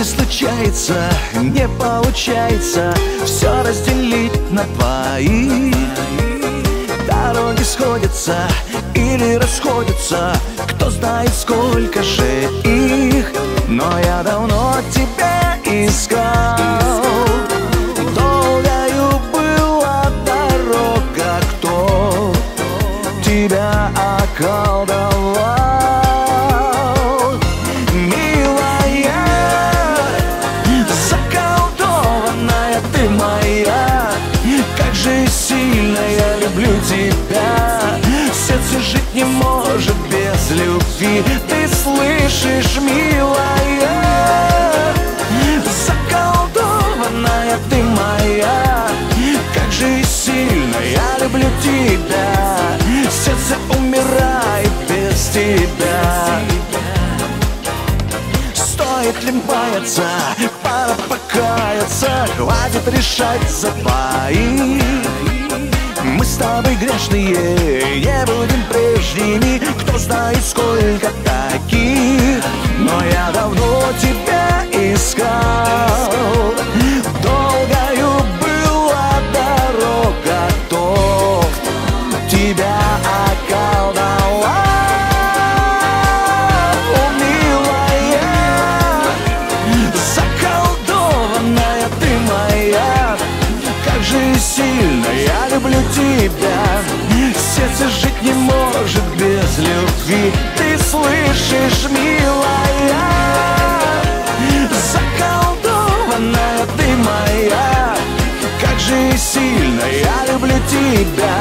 жизни случается, не получается все разделить на двоих. Дороги сходятся или расходятся, кто знает, сколько же их. Но я давно тебя искал, долгою была дорога, кто тебя околдовал. Милая, заколдованная ты моя, как же сильно я люблю тебя. Сердце жить не может без любви. Ты слышишь, милая, заколдованная ты моя, как же сильно я люблю тебя. Сердце умирает без тебя. Стоит ли бояться, пора покаяться, хватит решать за двоих. Мы с тобой грешные, не будем прежними, кто знает, сколько таких. Но я давно тебя искал, долгою была дорога, кто тебя околдовал. Милая, заколдованная ты моя, как же сильно я люблю тебя. Сердце жить не может без любви. Ты слышишь, милая, заколдованная ты моя, как же сильно я люблю тебя.